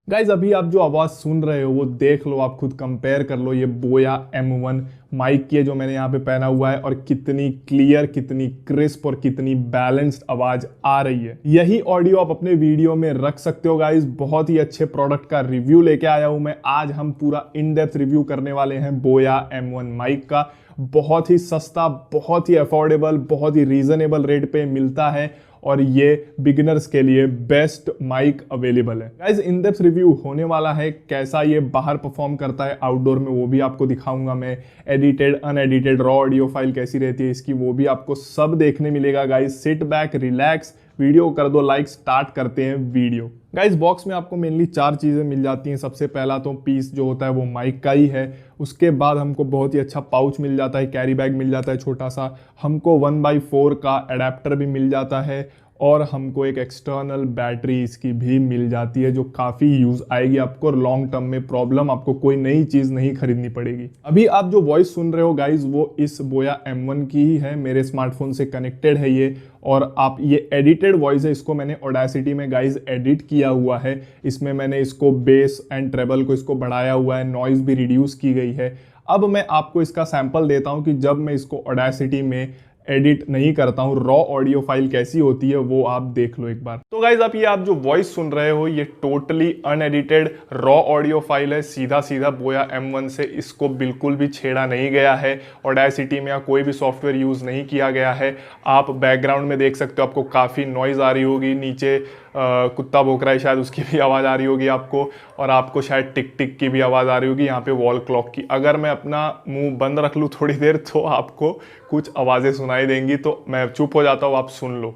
Guys अभी आप जो आवाज़ सुन रहे हो वो देख लो, आप खुद कंपेयर कर लो। ये बोया M1 माइक की है जो मैंने यहाँ पे पहना हुआ है, और कितनी क्लियर, कितनी क्रिस्प और कितनी बैलेंस्ड आवाज़ आ रही है। यही ऑडियो आप अपने वीडियो में रख सकते हो गाइज। बहुत ही अच्छे प्रोडक्ट का रिव्यू लेके आया हूँ मैं। आज हम पूरा इन डेप्थ रिव्यू करने वाले हैं बोया M1 माइक का। बहुत ही सस्ता, बहुत ही अफोर्डेबल, बहुत ही रीजनेबल रेट पे मिलता है, और ये बिगिनर्स के लिए बेस्ट माइक अवेलेबल है। गाइस इन डेप्थ रिव्यू होने वाला है, कैसा ये बाहर परफॉर्म करता है आउटडोर में वो भी आपको दिखाऊंगा मैं। Edited, unedited, raw audio file कैसी रहती है इसकी वो भी आपको सब देखने मिलेगा। Guys sit back, relax, video कर दो लाइक, स्टार्ट करते हैं वीडियो। गाइस बॉक्स में आपको मेनली 4 चीज़ें मिल जाती हैं। सबसे पहला तो पीस जो होता है वो माइक का ही है। उसके बाद हमको बहुत ही अच्छा पाउच मिल जाता है, कैरी बैग मिल जाता है छोटा सा। हमको 1/4 का अडेप्टर भी मिल जाता है, और हमको एक एक्सटर्नल बैटरी इसकी भी मिल जाती है जो काफ़ी यूज़ आएगी आपको। लॉन्ग टर्म में प्रॉब्लम, आपको कोई नई चीज़ नहीं खरीदनी पड़ेगी। अभी आप जो वॉइस सुन रहे हो गाइज वो इस बोया M1 की ही है, मेरे स्मार्टफोन से कनेक्टेड है ये। और आप ये एडिटेड वॉइस है, इसको मैंने ऑडेसिटी में गाइज एडिट किया हुआ है। इसमें मैंने इसको बेस एंड ट्रेबल को इसको बढ़ाया हुआ है, नॉइज़ भी रिड्यूस की गई है। अब मैं आपको इसका सैंपल देता हूँ कि जब मैं इसको ऑडेसिटी में एडिट नहीं करता हूँ, रॉ ऑडियो फाइल कैसी होती है वो आप देख लो एक बार। तो गाइज आप जो वॉइस सुन रहे हो ये totally unedited raw audio file है, सीधा सीधा बोया M1 से। इसको बिल्कुल भी छेड़ा नहीं गया है, ऑडेसिटी में या कोई भी सॉफ्टवेयर यूज नहीं किया गया है। आप बैकग्राउंड में देख सकते हो, आपको काफी नॉइज आ रही होगी। नीचे कुत्ता भौंक रहा है शायद, उसकी भी आवाज़ आ रही होगी आपको, और आपको शायद टिक टिक की भी आवाज़ आ रही होगी, यहाँ पे वॉल क्लॉक की। अगर मैं अपना मुंह बंद रख लूँ थोड़ी देर तो आपको कुछ आवाज़ें सुनाई देंगी, तो मैं चुप हो जाता हूँ, आप सुन लो।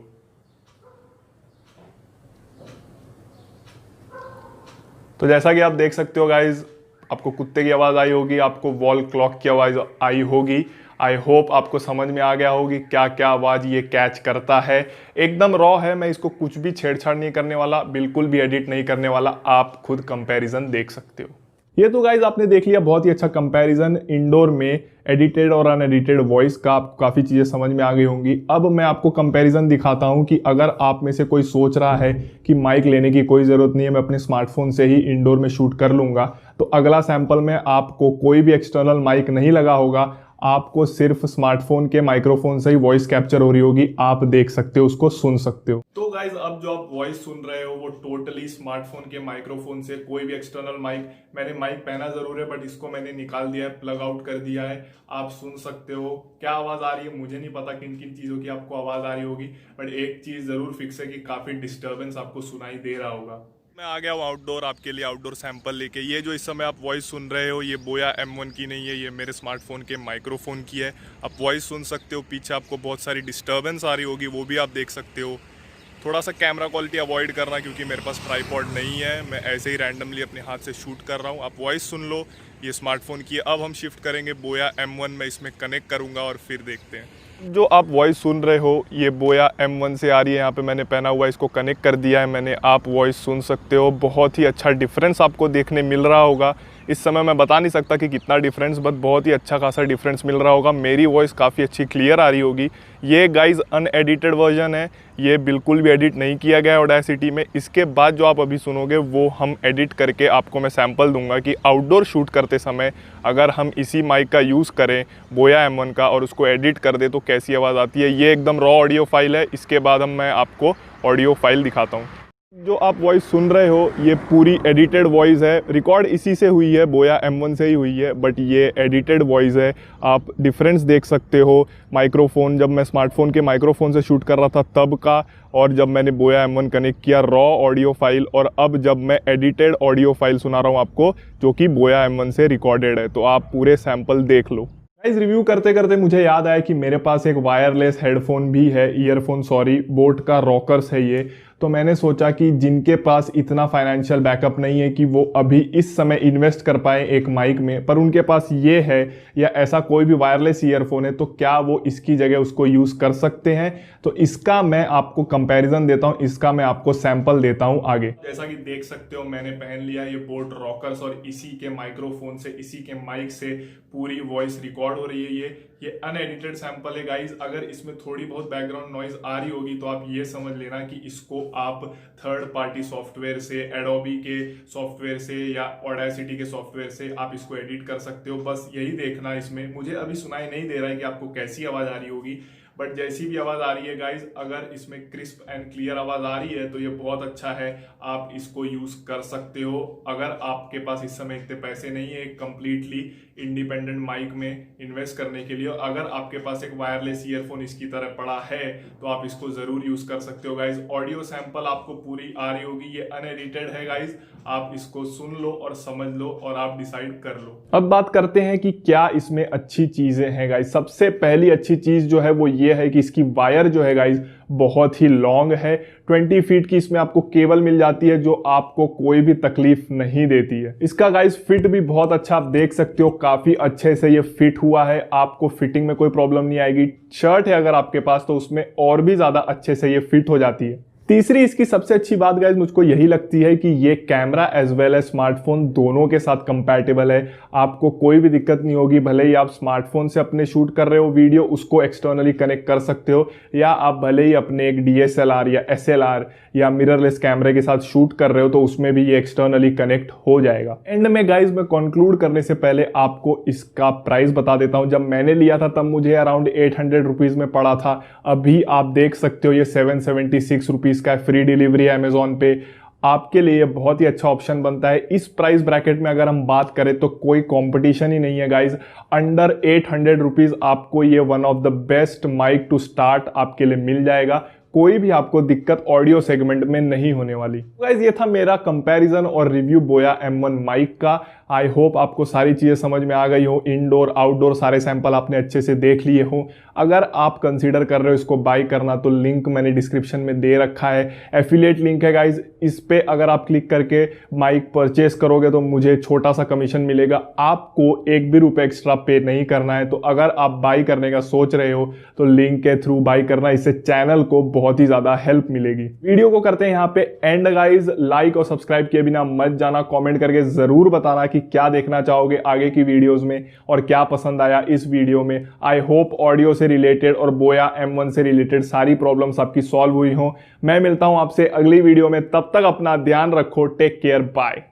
तो जैसा कि आप देख सकते हो गाइज, आपको कुत्ते की आवाज़ आई होगी, आपको वॉल क्लॉक की आवाज़ आई होगी। आई होप आपको समझ में आ गया होगी क्या क्या आवाज़ ये कैच करता है। एकदम रॉ है, मैं इसको कुछ भी छेड़छाड़ नहीं करने वाला, बिल्कुल भी एडिट नहीं करने वाला। आप खुद कंपैरिजन देख सकते हो। ये तो गाइज आपने देख लिया बहुत ही अच्छा कंपैरिजन इंडोर में एडिटेड और अनएडिटेड वॉइस का। आपको काफ़ी चीज़ें समझ में आ गई होंगी। अब मैं आपको कंपैरिजन दिखाता हूं कि अगर आप में से कोई सोच रहा है कि माइक लेने की कोई ज़रूरत नहीं है, मैं अपने स्मार्टफोन से ही इंडोर में शूट कर लूंगा, तो अगला सैंपल में आपको कोई भी एक्सटर्नल माइक नहीं लगा होगा, आपको सिर्फ स्मार्टफोन के माइक्रोफोन से ही वॉइस कैप्चर हो रही होगी। आप देख सकते हो, उसको सुन सकते हो। तो गाइज अब जो आप वॉइस सुन रहे हो वो टोटली स्मार्टफोन के माइक्रोफोन से, कोई भी एक्सटर्नल माइक। मैंने माइक पहना जरूर है बट इसको मैंने निकाल दिया है, प्लग आउट कर दिया है। आप सुन सकते हो क्या आवाज आ रही है। मुझे नहीं पता किन किन चीजों की आपको आवाज आ रही होगी, बट एक चीज जरूर फिक्स है कि काफी डिस्टर्बेंस आपको सुनाई दे रहा होगा। मैं आ गया हूँ आउटडोर, आपके लिए आउटडोर सैंपल लेके। ये जो इस समय आप वॉइस सुन रहे हो ये बोया M1 की नहीं है, ये मेरे स्मार्टफोन के माइक्रोफोन की है। आप वॉइस सुन सकते हो, पीछे आपको बहुत सारी डिस्टर्बेंस आ रही होगी, वो भी आप देख सकते हो। थोड़ा सा कैमरा क्वालिटी अवॉइड करना क्योंकि मेरे पास ट्राइपॉड नहीं है, मैं ऐसे ही रैंडमली अपने हाथ से शूट कर रहा हूँ। आप वॉइस सुन लो, ये स्मार्टफोन की है। अब हम शिफ्ट करेंगे बोया M1 में, इसमें कनेक्ट करूँगा और फिर देखते हैं। जो आप वॉइस सुन रहे हो ये बोया M1 से आ रही है, यहाँ पे मैंने पहना हुआ है, इसको कनेक्ट कर दिया है मैंने। आप वॉइस सुन सकते हो, बहुत ही अच्छा डिफरेंस आपको देखने मिल रहा होगा। इस समय मैं बता नहीं सकता कि कितना डिफरेंस, बट बहुत ही अच्छा खासा डिफरेंस मिल रहा होगा। मेरी वॉइस काफ़ी अच्छी क्लियर आ रही होगी। ये गाइज अनएडिटेड वर्जन है, ये बिल्कुल भी एडिट नहीं किया गया है ऑडेसिटी में। इसके बाद जो आप अभी सुनोगे वो हम एडिट करके आपको मैं सैंपल दूंगा कि आउटडोर शूट करते समय अगर हम इसी माइक का यूज़ करें बोया M1 का और उसको एडिट कर दे तो कैसी आवाज़ आती है। ये एकदम रॉ ऑडियो फाइल है, इसके बाद मैं आपको ऑडियो फाइल दिखाता हूँ। जो आप वॉइस सुन रहे हो ये पूरी एडिटेड वॉइस है, रिकॉर्ड इसी से हुई है, बोया M1 से ही हुई है, बट ये एडिटेड वॉइस है। आप डिफरेंस देख सकते हो माइक्रोफोन, जब मैं स्मार्टफोन के माइक्रोफोन से शूट कर रहा था तब का, और जब मैंने बोया M1 कनेक्ट किया रॉ ऑडियो फाइल, और अब जब मैं एडिटेड ऑडियो फाइल सुना रहा हूँ आपको जो कि बोया M1 से रिकॉर्डेड है। तो आप पूरे सैंपल देख लो। गाइस रिव्यू करते करते मुझे याद आया कि मेरे पास एक वायरलेस हेडफोन भी है, ईयरफोन सॉरी, बोट का रॉकर्स है ये। तो मैंने सोचा कि जिनके पास इतना फाइनेंशियल बैकअप नहीं है कि वो अभी इस समय इन्वेस्ट कर पाए एक माइक में, पर उनके पास ये है या ऐसा कोई भी वायरलेस ईयरफोन है, तो क्या वो इसकी जगह उसको यूज़ कर सकते हैं। तो इसका मैं आपको कंपैरिजन देता हूँ, इसका मैं आपको सैंपल देता हूँ आगे। जैसा कि देख सकते हो मैंने पहन लिया ये बोट रॉकर्स, और इसी के माइक्रोफोन से, इसी के माइक से पूरी वॉइस रिकॉर्ड हो रही है। ये अनएडिटेड सैंपल है गाइज। अगर इसमें थोड़ी बहुत बैकग्राउंड नॉइज आ रही होगी तो आप ये समझ लेना कि इसको आप थर्ड पार्टी सॉफ्टवेयर से, एडोबी के सॉफ्टवेयर से या ऑडेसिटी के सॉफ्टवेयर से आप इसको एडिट कर सकते हो। बस यही देखना इसमें। मुझे अभी सुनाई नहीं दे रहा है कि आपको कैसी आवाज़ आ रही होगी, बट जैसी भी आवाज़ आ रही है गाइज, अगर इसमें क्रिस्प एंड क्लियर आवाज़ आ रही है तो ये बहुत अच्छा है, आप इसको यूज़ कर सकते हो। अगर आपके पास इस समय इतने पैसे नहीं है एक कंप्लीटली इंडिपेंडेंट माइक में इन्वेस्ट करने के लिए, अगर आपके पास एक वायरलेस ईयरफोन इसकी तरह पड़ा है तो आप इसको ज़रूर यूज़ कर सकते हो गाइज। ऑडियो सैंपल आपको पूरी आ रही होगी, ये अनएडिटेड है गाइज, आप इसको सुन लो और समझ लो और आप डिसाइड कर लो। अब बात करते हैं कि क्या इसमें अच्छी चीज़ें हैं गाइज। सबसे पहली अच्छी चीज़ जो है वो ये है कि इसकी वायर जो है गाइज बहुत ही लॉन्ग है। 20 फीट की इसमें आपको केबल मिल जाती है जो आपको कोई भी तकलीफ नहीं देती है। इसका गाइज फिट भी बहुत अच्छा, आप देख सकते हो काफी अच्छे से ये फिट हुआ है, आपको फिटिंग में कोई प्रॉब्लम नहीं आएगी। शर्ट है अगर आपके पास तो उसमें और भी ज्यादा अच्छे से ये फिट हो जाती है। तीसरी इसकी सबसे अच्छी बात गाइज मुझको यही लगती है कि ये camera as well as smartphone दोनों के साथ कंपैटिबल है। आपको कोई भी दिक्कत नहीं होगी, भले ही आप स्मार्टफोन से अपने शूट कर रहे हो वीडियो, उसको एक्सटर्नली कनेक्ट कर सकते हो, या आप भले ही अपने एक DSLR या SLR या मिररलेस कैमरे के साथ शूट कर रहे हो तो उसमें भी ये एक्सटर्नली कनेक्ट हो जाएगा। एंड में गाइज मैं कंक्लूड करने से पहले आपको इसका प्राइस बता देता हूं। जब मैंने लिया था तब मुझे अराउंड 800 रुपीज में पड़ा था। अभी आप देख सकते हो ये 776 रुपीज का फ्री डिलीवरी है अमेजोन पे। आपके लिए बहुत ही अच्छा ऑप्शन बनता है। इस प्राइस ब्रैकेट में अगर हम बात करें तो कोई कंपटीशन ही नहीं है गाइज। अंडर 800 रुपीज आपको ये one of the best mic to start आपके लिए मिल जाएगा। कोई भी आपको दिक्कत ऑडियो सेगमेंट में नहीं होने वाली। गाइज ये था मेरा कंपैरिजन और रिव्यू बोया M1 माइक का। आई होप आपको सारी चीज़ें समझ में आ गई हो। इंडोर आउटडोर सारे सैंपल आपने अच्छे से देख लिए हो। अगर आप कंसीडर कर रहे हो इसको बाय करना तो लिंक मैंने डिस्क्रिप्शन में दे रखा है, एफिलिएट लिंक है गाइज। इस पे अगर आप क्लिक करके माइक परचेस करोगे तो मुझे छोटा सा कमीशन मिलेगा। आपको एक भी रुपये एक्स्ट्रा पे नहीं करना है। तो अगर आप बाय करने का सोच रहे हो तो लिंक के थ्रू बाय करना, इससे चैनल को बहुत ही ज्यादा हेल्प मिलेगी। वीडियो को करते हैं यहाँ पे एंड गाइज। लाइक और सब्सक्राइब किए बिना मत जाना। कमेंट करके जरूर बताना कि क्या देखना चाहोगे आगे की वीडियोस में और क्या पसंद आया इस वीडियो में। आई होप ऑडियो से रिलेटेड और बोया M1 से रिलेटेड सारी प्रॉब्लम्स आपकी सॉल्व हुई हो। मैं मिलता हूं आपसे अगली वीडियो में, तब तक अपना ध्यान रखो। Take care, bye.